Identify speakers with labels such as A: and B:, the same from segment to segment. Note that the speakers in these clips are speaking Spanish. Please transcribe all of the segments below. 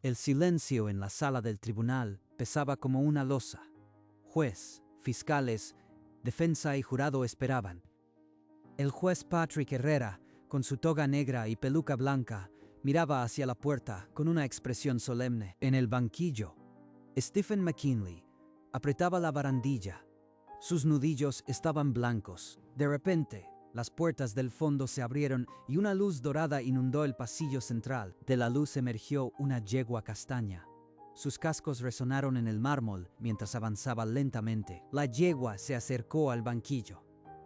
A: El silencio en la sala del tribunal pesaba como una losa. Juez, fiscales, defensa y jurado esperaban. El juez Patrick Herrera, con su toga negra y peluca blanca, miraba hacia la puerta con una expresión solemne. En el banquillo, Stephen McKinley apretaba la barandilla. Sus nudillos estaban blancos. De repente, las puertas del fondo se abrieron y una luz dorada inundó el pasillo central. De la luz emergió una yegua castaña. Sus cascos resonaron en el mármol mientras avanzaba lentamente. La yegua se acercó al banquillo.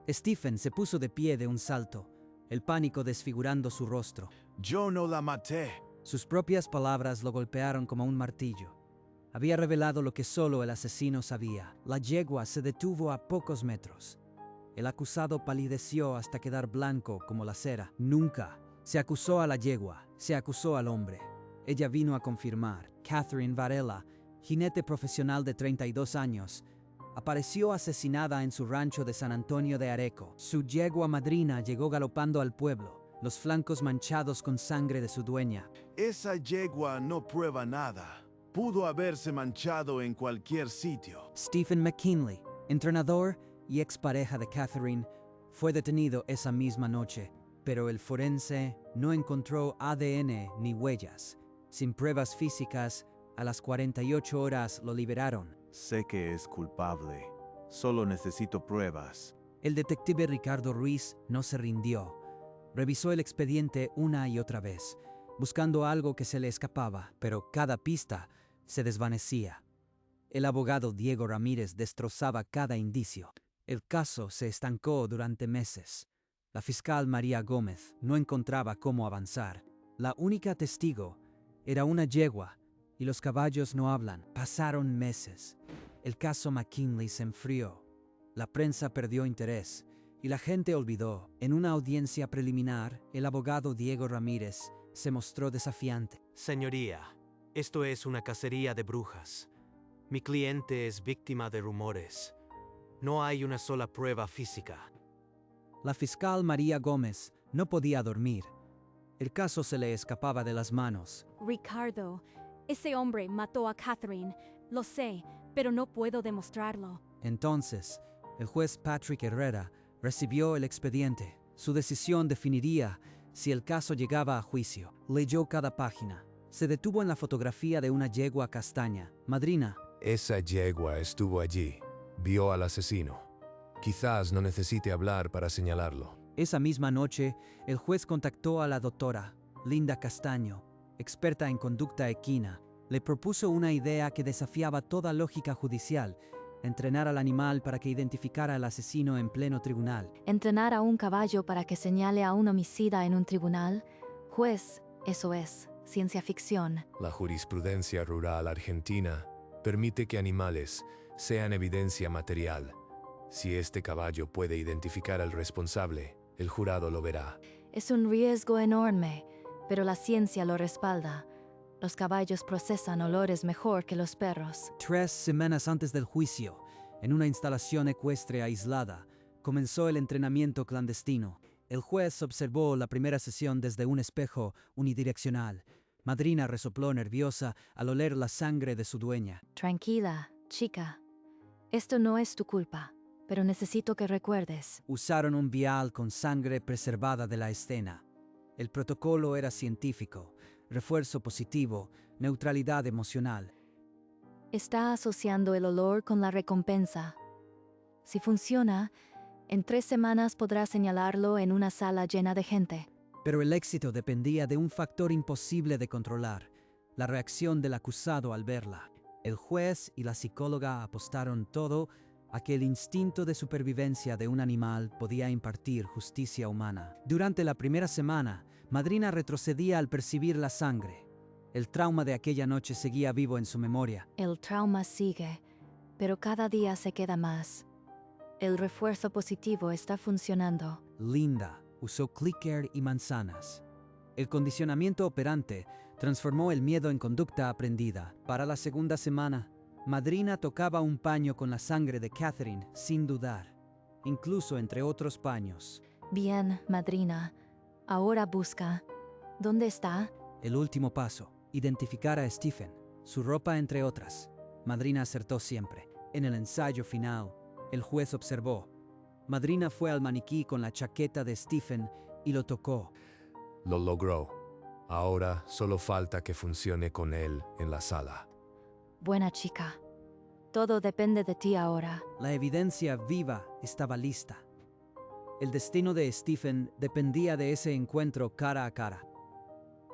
A: Stephen se puso de pie de un salto, el pánico desfigurando su rostro.
B: Yo no la maté.
A: Sus propias palabras lo golpearon como un martillo. Había revelado lo que solo el asesino sabía. La yegua se detuvo a pocos metros. El acusado palideció hasta quedar blanco como la cera. Nunca se acusó a la yegua, se acusó al hombre. Ella vino a confirmar. Catherine Varela, jinete profesional de 32 años, apareció asesinada en su rancho de San Antonio de Areco. Su yegua madrina llegó galopando al pueblo, los flancos manchados con sangre de su dueña.
B: Esa yegua no prueba nada. Pudo haberse manchado en cualquier sitio.
A: Stephen McKinley, entrenador y expareja de Catherine, fue detenido esa misma noche, pero el forense no encontró ADN ni huellas. Sin pruebas físicas, a las 48 horas lo liberaron.
B: Sé que es culpable. Solo necesito pruebas.
A: El detective Ricardo Ruiz no se rindió. Revisó el expediente una y otra vez, buscando algo que se le escapaba, pero cada pista se desvanecía. El abogado Diego Ramírez destrozaba cada indicio. El caso se estancó durante meses. La fiscal María Gómez no encontraba cómo avanzar. La única testigo era una yegua, y los caballos no hablan. Pasaron meses. El caso McKinley se enfrió. La prensa perdió interés y la gente olvidó. En una audiencia preliminar, el abogado Diego Ramírez se mostró desafiante.
C: Señoría, esto es una cacería de brujas. Mi cliente es víctima de rumores. No hay una sola prueba física.
A: La fiscal María Gómez no podía dormir. El caso se le escapaba de las manos.
D: Ricardo, ese hombre mató a Catherine. Lo sé, pero no puedo demostrarlo.
A: Entonces, el juez Patrick Herrera recibió el expediente. Su decisión definiría si el caso llegaba a juicio. Leyó cada página. Se detuvo en la fotografía de una yegua castaña. Madrina.
E: Esa yegua estuvo allí. Vio al asesino. Quizás no necesite hablar para señalarlo.
A: Esa misma noche, el juez contactó a la doctora Linda Castaño, experta en conducta equina. Le propuso una idea que desafiaba toda lógica judicial: entrenar al animal para que identificara al asesino en pleno tribunal.
F: ¿Entrenar a un caballo para que señale a un homicida en un tribunal? Juez, eso es ciencia ficción.
E: La jurisprudencia rural argentina permite que animales sean evidencia material. Si este caballo puede identificar al responsable, el jurado lo verá.
F: Es un riesgo enorme, pero la ciencia lo respalda. Los caballos procesan olores mejor que los perros.
A: 3 semanas antes del juicio, en una instalación ecuestre aislada, comenzó el entrenamiento clandestino. El juez observó la primera sesión desde un espejo unidireccional. Madrina resopló nerviosa al oler la sangre de su dueña.
F: Tranquila, chica. Esto no es tu culpa, pero necesito que recuerdes.
A: Usaron un vial con sangre preservada de la escena. El protocolo era científico: refuerzo positivo, neutralidad emocional.
F: Está asociando el olor con la recompensa. Si funciona, en 3 semanas podrás señalarlo en una sala llena de gente.
A: Pero el éxito dependía de un factor imposible de controlar: la reacción del acusado al verla. El juez y la psicóloga apostaron todo a que el instinto de supervivencia de un animal podía impartir justicia humana. Durante la primera semana, Madrina retrocedía al percibir la sangre. El trauma de aquella noche seguía vivo en su memoria.
F: El trauma sigue, pero cada día se queda más. El refuerzo positivo está funcionando.
A: Linda usó clicker y manzanas. El condicionamiento operante transformó el miedo en conducta aprendida. Para la segunda semana, Madrina tocaba un paño con la sangre de Catherine sin dudar, incluso entre otros paños.
F: Bien, madrina. Ahora busca. ¿Dónde está?
A: El último paso. identificar a Stephen, su ropa entre otras. Madrina acertó siempre. En el ensayo final, el juez observó. Madrina fue al maniquí con la chaqueta de Stephen y lo tocó.
E: Lo logró. Ahora solo falta que funcione con él en la sala.
F: Buena chica. Todo depende de ti ahora.
A: La evidencia viva estaba lista. El destino de Stephen dependía de ese encuentro cara a cara.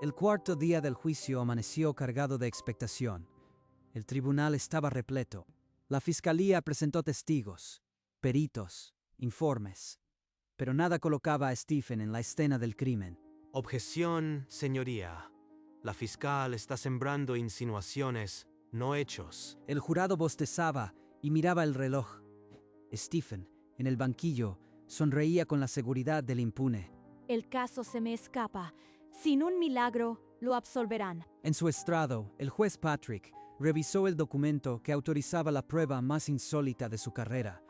A: El cuarto día del juicio amaneció cargado de expectación. El tribunal estaba repleto. La fiscalía presentó testigos, peritos, informes, pero nada colocaba a Stephen en la escena del crimen.
C: Objeción, señoría. La fiscal está sembrando insinuaciones, no hechos.
A: El jurado bostezaba y miraba el reloj. Stephen, en el banquillo, sonreía con la seguridad del impune.
D: El caso se me escapa. Sin un milagro, lo absolverán.
A: En su estrado, el juez Patrick revisó el documento que autorizaba la prueba más insólita de su carrera.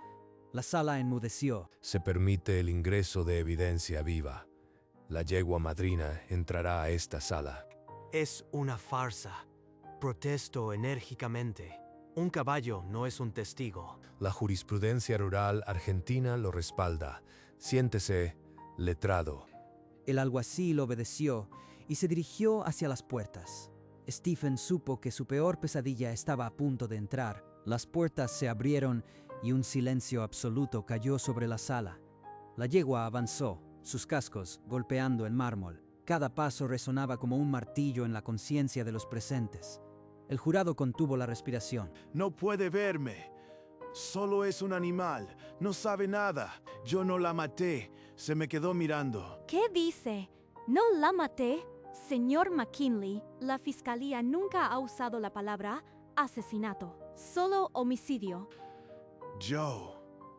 A: La sala enmudeció.
E: Se permite el ingreso de evidencia viva. La yegua madrina entrará a esta sala.
C: Es una farsa. Protesto enérgicamente. Un caballo no es un testigo.
E: La jurisprudencia rural argentina lo respalda. Siéntese, letrado.
A: El alguacil obedeció y se dirigió hacia las puertas. Stephen supo que su peor pesadilla estaba a punto de entrar. Las puertas se abrieron y un silencio absoluto cayó sobre la sala. La yegua avanzó, sus cascos golpeando el mármol. Cada paso resonaba como un martillo en la conciencia de los presentes. El jurado contuvo la respiración.
B: No puede verme. Solo es un animal. No sabe nada. Yo no la maté. Se me quedó mirando.
D: ¿Qué dice? ¿No la maté? Señor McKinley, la fiscalía nunca ha usado la palabra asesinato, solo homicidio.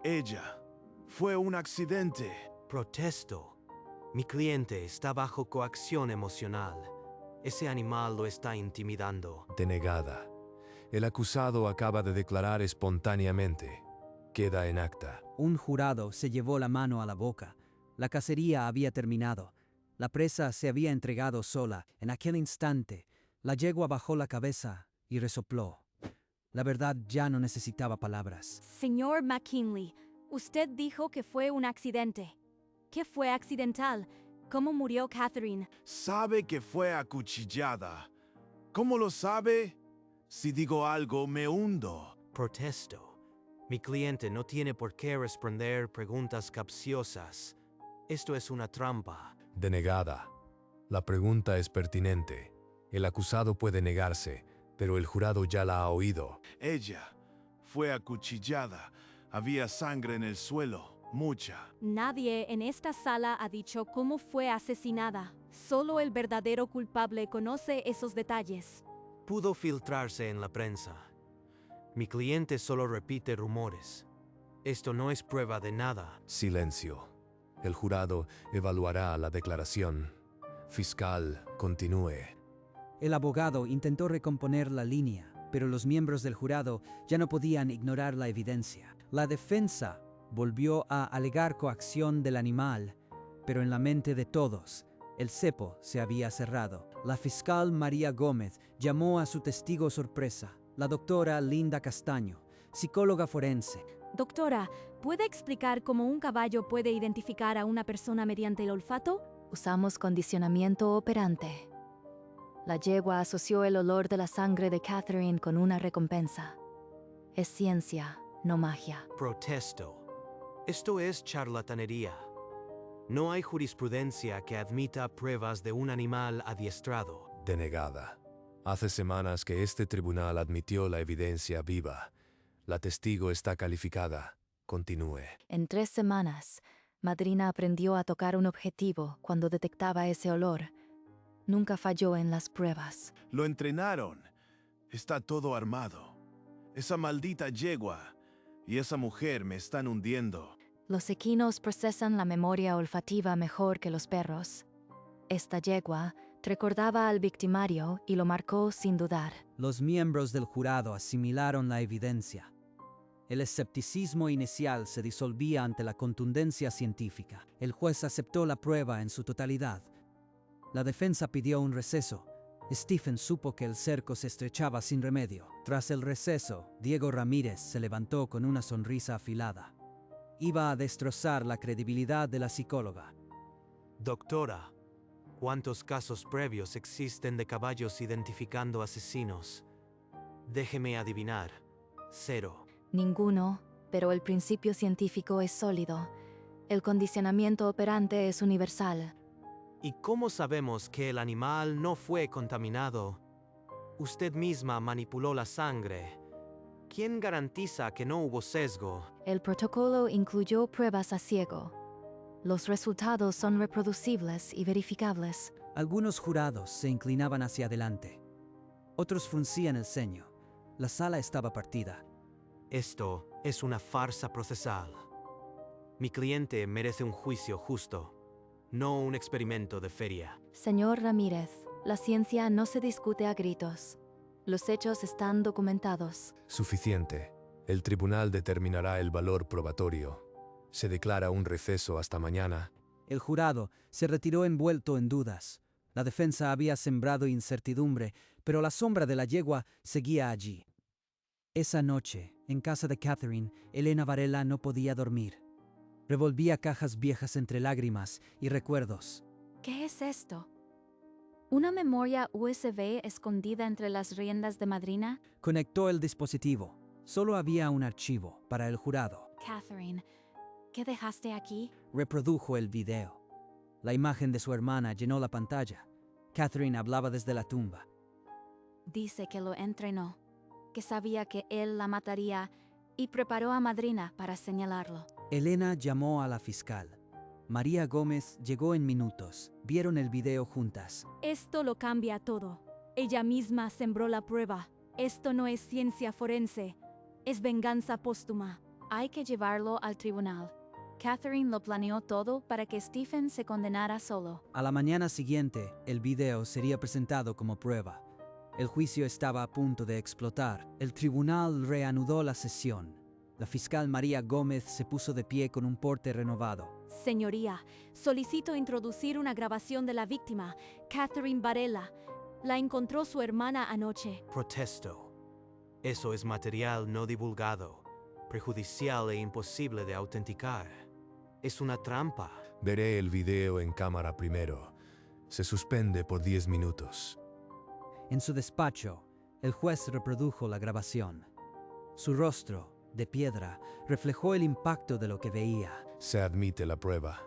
B: Ella. Fue un accidente.
C: Protesto. Mi cliente está bajo coacción emocional. Ese animal lo está intimidando.
E: Denegada. El acusado acaba de declarar espontáneamente. Queda en acta.
A: Un jurado se llevó la mano a la boca. La cacería había terminado. La presa se había entregado sola. En aquel instante, la yegua bajó la cabeza y resopló. La verdad ya no necesitaba palabras.
D: Señor McKinley, usted dijo que fue un accidente. ¿Qué fue accidental? ¿Cómo murió Catherine?
B: Sabe que fue acuchillada. ¿Cómo lo sabe? Si digo algo, me hundo.
C: Protesto. Mi cliente no tiene por qué responder preguntas capciosas. Esto es una trampa.
E: Denegada. La pregunta es pertinente. El acusado puede negarse, pero el jurado ya la ha oído.
B: Ella fue acuchillada. Había sangre en el suelo. Mucha.
D: Nadie en esta sala ha dicho cómo fue asesinada. Solo el verdadero culpable conoce esos detalles.
C: Pudo filtrarse en la prensa. Mi cliente solo repite rumores. Esto no es prueba de nada.
E: Silencio. El jurado evaluará la declaración. Fiscal, continúe.
A: El abogado intentó recomponer la línea, pero los miembros del jurado ya no podían ignorar la evidencia. La defensa volvió a alegar coacción del animal, pero en la mente de todos, el cepo se había cerrado. La fiscal María Gómez llamó a su testigo sorpresa, la doctora Linda Castaño, psicóloga forense.
D: Doctora, ¿puede explicar cómo un caballo puede identificar a una persona mediante el olfato?
F: Usamos condicionamiento operante. La yegua asoció el olor de la sangre de Catherine con una recompensa. Es ciencia, no magia.
C: Protesto. Esto es charlatanería. No hay jurisprudencia que admita pruebas de un animal adiestrado.
E: Denegada. Hace semanas que este tribunal admitió la evidencia viva. La testigo está calificada. Continúe.
F: En 3 semanas, Madrina aprendió a tocar un objetivo cuando detectaba ese olor. Nunca falló en las pruebas.
B: Lo entrenaron. Está todo armado. Esa maldita yegua y esa mujer me están hundiendo.
F: Los equinos procesan la memoria olfativa mejor que los perros. Esta yegua recordaba al victimario y lo marcó sin dudar.
A: Los miembros del jurado asimilaron la evidencia. El escepticismo inicial se disolvía ante la contundencia científica. El juez aceptó la prueba en su totalidad. La defensa pidió un receso. Stephen supo que el cerco se estrechaba sin remedio. Tras el receso, Diego Ramírez se levantó con una sonrisa afilada. Iba a destrozar la credibilidad de la psicóloga.
C: Doctora, ¿cuántos casos previos existen de caballos identificando asesinos? Déjeme adivinar. 0.
F: Ninguno, pero el principio científico es sólido. El condicionamiento operante es universal.
C: ¿Y cómo sabemos que el animal no fue contaminado? Usted misma manipuló la sangre. ¿Quién garantiza que no hubo sesgo?
F: El protocolo incluyó pruebas a ciego. Los resultados son reproducibles y verificables.
A: Algunos jurados se inclinaban hacia adelante. Otros fruncían el ceño. La sala estaba partida.
C: Esto es una farsa procesal. Mi cliente merece un juicio justo, no un experimento de feria.
F: Señor Ramírez, la ciencia no se discute a gritos. Los hechos están documentados.
E: Suficiente. El tribunal determinará el valor probatorio. Se declara un receso hasta mañana.
A: El jurado se retiró envuelto en dudas. La defensa había sembrado incertidumbre, pero la sombra de la yegua seguía allí. Esa noche, en casa de Catherine, Elena Varela no podía dormir. Revolvía cajas viejas entre lágrimas y recuerdos.
D: ¿Qué es esto? ¿Una memoria USB escondida entre las riendas de madrina?
A: Conectó el dispositivo. Solo había un archivo para el jurado.
D: Catherine, ¿qué dejaste aquí?
A: Reprodujo el video. La imagen de su hermana llenó la pantalla. Catherine hablaba desde la tumba.
D: Dice que lo entrenó, que sabía que él la mataría y preparó a madrina para señalarlo.
A: Elena llamó a la fiscal. María Gómez llegó en minutos. Vieron el video juntas.
D: Esto lo cambia todo. Ella misma sembró la prueba. Esto no es ciencia forense, es venganza póstuma. Hay que llevarlo al tribunal. Catherine lo planeó todo para que Stephen se condenara solo.
A: A la mañana siguiente, el video sería presentado como prueba. El juicio estaba a punto de explotar. El tribunal reanudó la sesión. La fiscal María Gómez se puso de pie con un porte renovado.
D: Señoría, solicito introducir una grabación de la víctima, Catherine Varela. La encontró su hermana anoche.
C: Protesto. Eso es material no divulgado, prejudicial e imposible de autenticar. Es una trampa.
E: Veré el video en cámara primero. Se suspende por 10 minutos.
A: En su despacho, el juez reprodujo la grabación. Su rostro, de piedra, reflejó el impacto de lo que veía.
E: Se admite la prueba.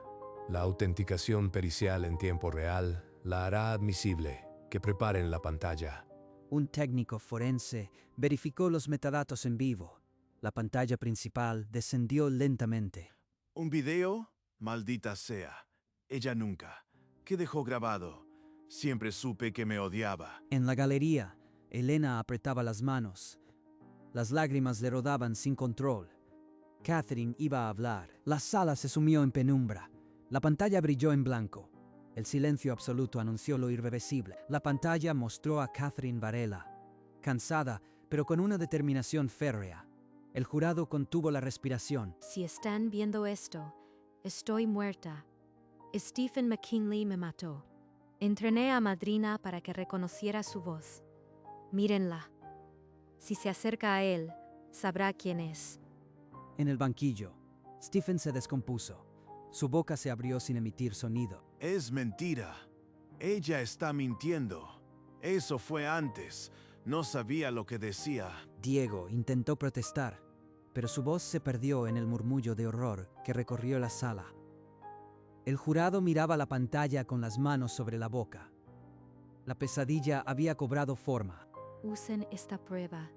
E: La autenticación pericial en tiempo real la hará admisible. Que preparen la pantalla.
A: Un técnico forense verificó los metadatos en vivo. La pantalla principal descendió lentamente.
B: ¿Un video? Maldita sea. Ella nunca. ¿Qué dejó grabado? Siempre supe que me odiaba.
A: En la galería, Elena apretaba las manos. Las lágrimas le rodaban sin control. Catherine iba a hablar. La sala se sumió en penumbra. La pantalla brilló en blanco. El silencio absoluto anunció lo irreversible. La pantalla mostró a Catherine Varela, cansada, pero con una determinación férrea. El jurado contuvo la respiración.
D: Si están viendo esto, estoy muerta. Stephen McKinley me mató. Entrené a madrina para que reconociera su voz. Mírenla. Si se acerca a él, sabrá quién es.
A: En el banquillo, Stephen se descompuso. Su boca se abrió sin emitir sonido.
B: Es mentira. Ella está mintiendo. Eso fue antes. No sabía lo que decía.
A: Diego intentó protestar, pero su voz se perdió en el murmullo de horror que recorrió la sala. El jurado miraba la pantalla con las manos sobre la boca. La pesadilla había cobrado forma.
D: Usen esta prueba.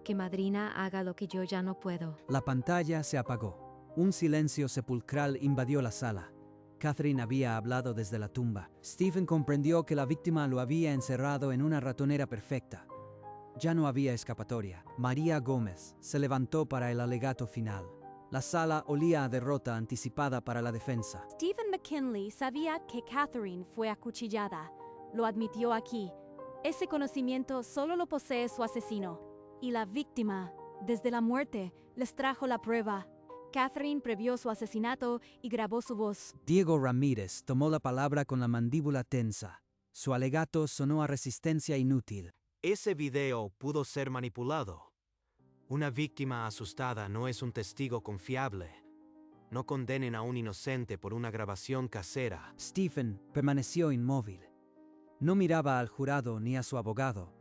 D: Que madrina haga lo que yo ya no puedo.
A: La pantalla se apagó. Un silencio sepulcral invadió la sala. Catherine había hablado desde la tumba. Stephen comprendió que la víctima lo había encerrado en una ratonera perfecta. Ya no había escapatoria. María Gómez se levantó para el alegato final. La sala olía a derrota anticipada para la defensa.
D: Stephen McKinley sabía que Catherine fue acuchillada. Lo admitió aquí. Ese conocimiento solo lo posee su asesino. Y la víctima, desde la muerte, les trajo la prueba. Catherine previó su asesinato y grabó su voz.
A: Diego Ramírez tomó la palabra con la mandíbula tensa. Su alegato sonó a resistencia inútil.
C: Ese video pudo ser manipulado. Una víctima asustada no es un testigo confiable. No condenen a un inocente por una grabación casera.
A: Stephen permaneció inmóvil. No miraba al jurado ni a su abogado,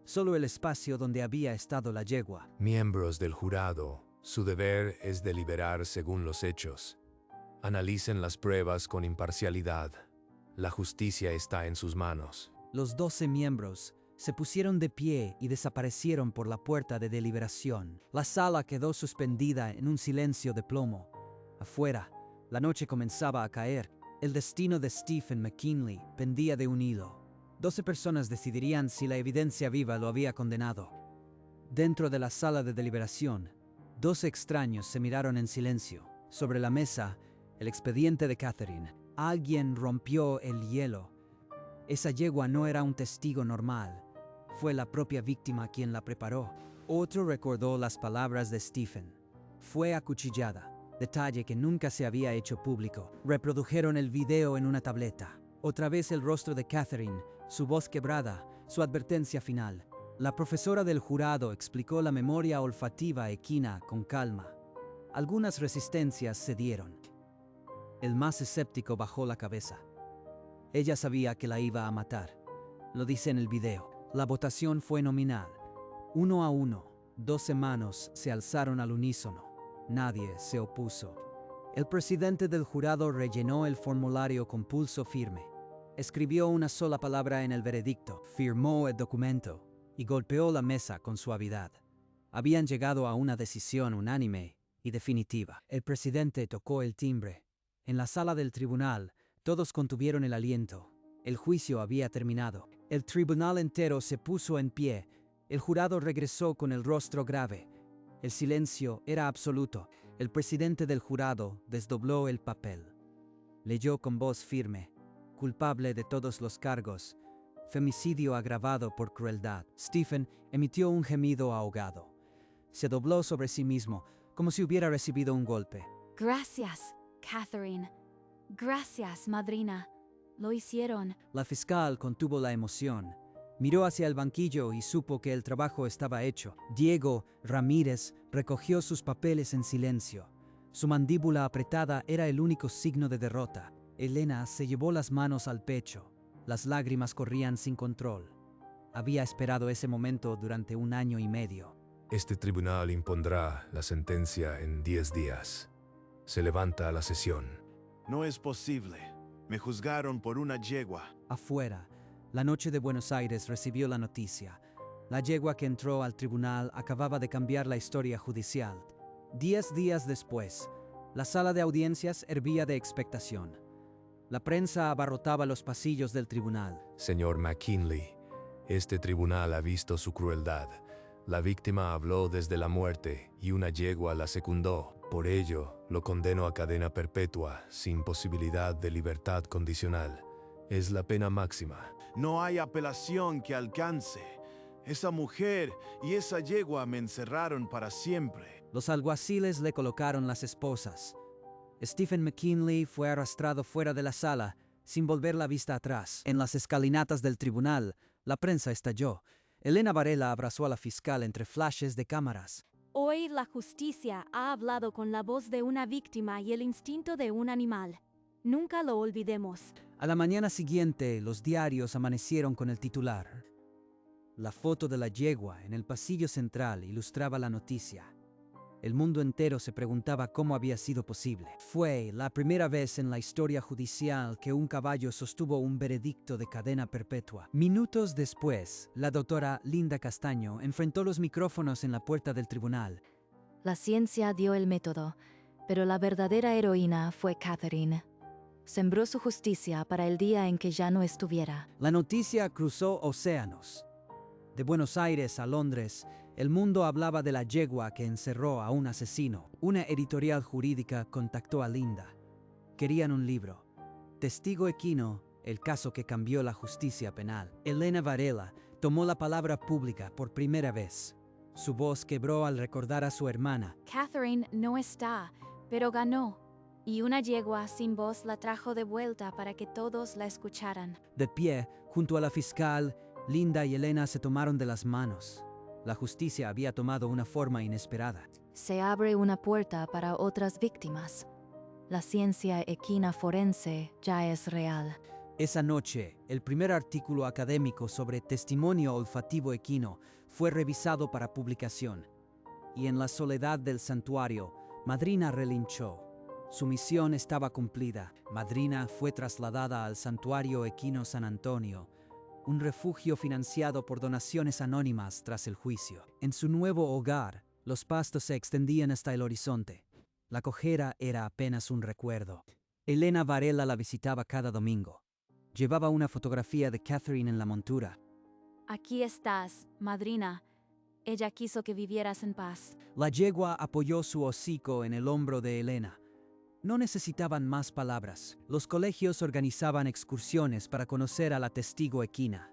A: solo el espacio donde había estado la yegua.
E: Miembros del jurado, su deber es deliberar según los hechos. Analicen las pruebas con imparcialidad. La justicia está en sus manos.
A: Los 12 miembros se pusieron de pie y desaparecieron por la puerta de deliberación. La sala quedó suspendida en un silencio de plomo. Afuera, la noche comenzaba a caer. El destino de Stephen McKinley pendía de un hilo. 12 personas decidirían si la evidencia viva lo había condenado. Dentro de la sala de deliberación, 2 extraños se miraron en silencio. Sobre la mesa, el expediente de Catherine. Alguien rompió el hielo. Esa yegua no era un testigo normal. Fue la propia víctima quien la preparó. Otro recordó las palabras de Stephen. Fue acuchillada, detalle que nunca se había hecho público. Reprodujeron el video en una tableta. Otra vez el rostro de Catherine, su voz quebrada, su advertencia final. La profesora del jurado explicó la memoria olfativa equina con calma. Algunas resistencias cedieron. El más escéptico bajó la cabeza. Ella sabía que la iba a matar. Lo dice en el video. La votación fue nominal. 1-1. 12 manos se alzaron al unísono. Nadie se opuso. El presidente del jurado rellenó el formulario con pulso firme. Escribió una sola palabra en el veredicto, firmó el documento y golpeó la mesa con suavidad. Habían llegado a una decisión unánime y definitiva. El presidente tocó el timbre. En la sala del tribunal, todos contuvieron el aliento. El juicio había terminado. El tribunal entero se puso en pie. El jurado regresó con el rostro grave. El silencio era absoluto. El presidente del jurado desdobló el papel. Leyó con voz firme: culpable de todos los cargos. Femicidio agravado por crueldad. Stephen emitió un gemido ahogado. Se dobló sobre sí mismo, como si hubiera recibido un golpe.
F: Gracias, Catherine. Gracias, madrina. Lo hicieron.
A: La fiscal contuvo la emoción. Miró hacia el banquillo y supo que el trabajo estaba hecho. Diego Ramírez recogió sus papeles en silencio. Su mandíbula apretada era el único signo de derrota. Elena se llevó las manos al pecho. Las lágrimas corrían sin control. Había esperado ese momento durante 1 año y medio.
E: Este tribunal impondrá la sentencia en 10 días. Se levanta la sesión.
B: No es posible. Me juzgaron por una yegua.
A: Afuera, la noche de Buenos Aires recibió la noticia. La yegua que entró al tribunal acababa de cambiar la historia judicial. 10 días después, la sala de audiencias hervía de expectación. La prensa abarrotaba los pasillos del tribunal.
E: Señor McKinley, este tribunal ha visto su crueldad. La víctima habló desde la muerte y una yegua la secundó. Por ello, lo condeno a cadena perpetua, sin posibilidad de libertad condicional. Es la pena máxima.
B: No hay apelación que alcance. Esa mujer y esa yegua me encerraron para siempre.
A: Los alguaciles le colocaron las esposas. Stephen McKinley fue arrastrado fuera de la sala, sin volver la vista atrás. En las escalinatas del tribunal, la prensa estalló. Elena Varela abrazó a la fiscal entre flashes de cámaras.
D: Hoy la justicia ha hablado con la voz de una víctima y el instinto de un animal. Nunca lo olvidemos.
A: A la mañana siguiente, los diarios amanecieron con el titular. La foto de la yegua en el pasillo central ilustraba la noticia. El mundo entero se preguntaba cómo había sido posible. Fue la primera vez en la historia judicial que un caballo sostuvo un veredicto de cadena perpetua. Minutos después, la doctora Linda Castaño enfrentó los micrófonos en la puerta del tribunal.
F: La ciencia dio el método, pero la verdadera heroína fue Catherine. Sembró su justicia para el día en que ya no estuviera.
A: La noticia cruzó océanos. De Buenos Aires a Londres, el mundo hablaba de la yegua que encerró a un asesino. Una editorial jurídica contactó a Linda. Querían un libro. Testigo equino, el caso que cambió la justicia penal. Elena Varela tomó la palabra pública por primera vez. Su voz quebró al recordar a su hermana.
D: Catherine no está, pero ganó.
F: y una yegua sin voz la trajo de vuelta para que todos la escucharan.
A: De pie, junto a la fiscal, Linda y Elena se tomaron de las manos. La justicia había tomado una forma inesperada.
F: Se abre una puerta para otras víctimas. La ciencia equina forense ya es real.
A: Esa noche, el primer artículo académico sobre testimonio olfativo equino fue revisado para publicación. Y en la soledad del santuario, Madrina relinchó. Su misión estaba cumplida. Madrina fue trasladada al Santuario Equino San Antonio, un refugio financiado por donaciones anónimas tras el juicio. En su nuevo hogar, los pastos se extendían hasta el horizonte. La cojera era apenas un recuerdo. Elena Varela la visitaba cada domingo. Llevaba una fotografía de Catherine en la montura.
F: Aquí estás, madrina. Ella quiso que vivieras en paz.
A: La yegua apoyó su hocico en el hombro de Elena. No necesitaban más palabras. Los colegios organizaban excursiones para conocer a la testigo equina.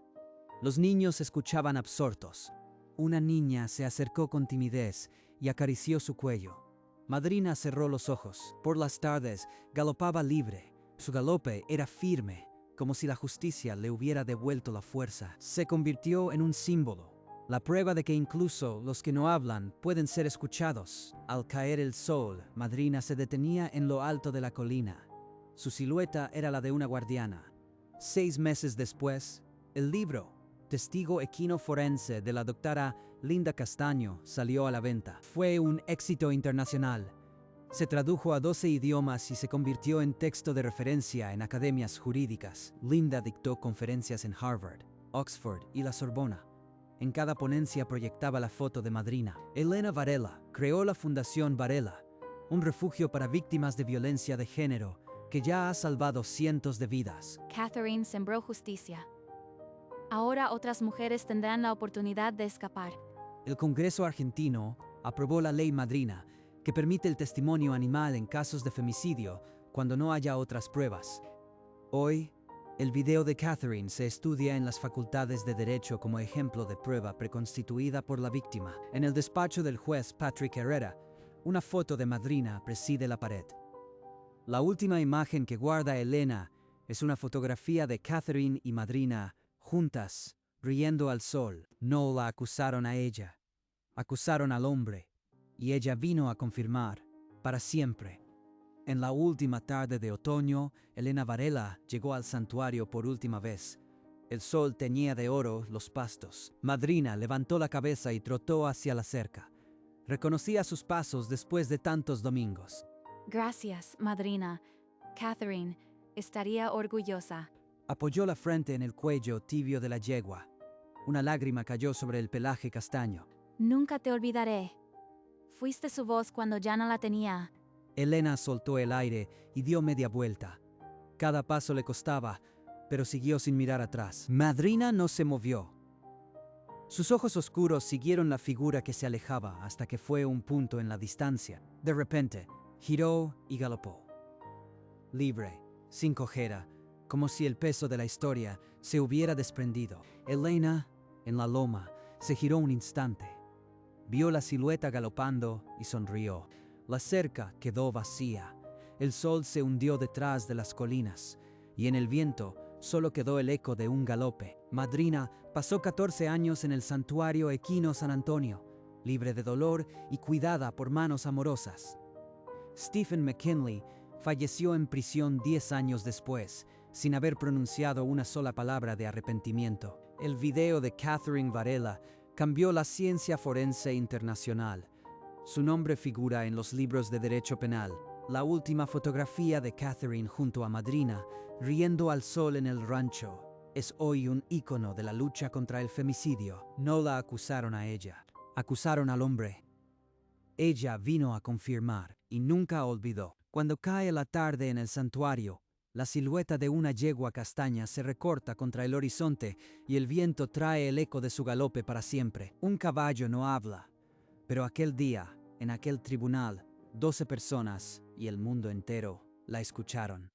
A: Los niños escuchaban absortos. Una niña se acercó con timidez y acarició su cuello. Madrina cerró los ojos. Por las tardes, galopaba libre. Su galope era firme, como si la justicia le hubiera devuelto la fuerza. Se convirtió en un símbolo. La prueba de que incluso los que no hablan pueden ser escuchados. Al caer el sol, Madrina se detenía en lo alto de la colina. Su silueta era la de una guardiana. 6 meses después, el libro, Testigo Equino Forense de la doctora Linda Castaño, salió a la venta. Fue un éxito internacional. Se tradujo a 12 idiomas y se convirtió en texto de referencia en academias jurídicas. Linda dictó conferencias en Harvard, Oxford y la Sorbona. En cada ponencia proyectaba la foto de Madrina. Elena Varela creó la Fundación Varela, un refugio para víctimas de violencia de género que ya ha salvado cientos de vidas.
F: Catherine sembró justicia. Ahora otras mujeres tendrán la oportunidad de escapar.
A: El Congreso argentino aprobó la ley Madrina, que permite el testimonio animal en casos de femicidio cuando no haya otras pruebas. Hoy, el video de Catherine se estudia en las facultades de Derecho como ejemplo de prueba preconstituida por la víctima. En el despacho del juez Patrick Herrera, una foto de Madrina preside la pared. La última imagen que guarda Elena es una fotografía de Catherine y Madrina juntas, riendo al sol. No la acusaron a ella, acusaron al hombre, y ella vino a confirmar, para siempre. En la última tarde de otoño, Elena Varela llegó al santuario por última vez. El sol teñía de oro los pastos. Madrina levantó la cabeza y trotó hacia la cerca. Reconocía sus pasos después de tantos domingos.
F: Gracias, madrina. Catherine estaría orgullosa.
A: Apoyó la frente en el cuello tibio de la yegua. Una lágrima cayó sobre el pelaje castaño.
F: Nunca te olvidaré. Fuiste su voz cuando ya no la tenía.
A: Elena soltó el aire y dio media vuelta. Cada paso le costaba, pero siguió sin mirar atrás. Madrina no se movió. Sus ojos oscuros siguieron la figura que se alejaba hasta que fue un punto en la distancia. De repente, giró y galopó. Libre, sin cojera, como si el peso de la historia se hubiera desprendido. Elena, en la loma, se giró un instante. Vio la silueta galopando y sonrió. La cerca quedó vacía. El sol se hundió detrás de las colinas, y en el viento solo quedó el eco de un galope. Madrina pasó 14 años en el Santuario Equino San Antonio, libre de dolor y cuidada por manos amorosas. Stephen McKinley falleció en prisión 10 años después, sin haber pronunciado una sola palabra de arrepentimiento. El video de Catherine Varela cambió la ciencia forense internacional. Su nombre figura en los libros de derecho penal. La última fotografía de Catherine junto a Madrina, riendo al sol en el rancho, es hoy un ícono de la lucha contra el femicidio. No la acusaron a ella, acusaron al hombre. Ella vino a confirmar y nunca olvidó. Cuando cae la tarde en el santuario, la silueta de una yegua castaña se recorta contra el horizonte y el viento trae el eco de su galope para siempre. Un caballo no habla. Pero aquel día, en aquel tribunal, 12 personas y el mundo entero la escucharon.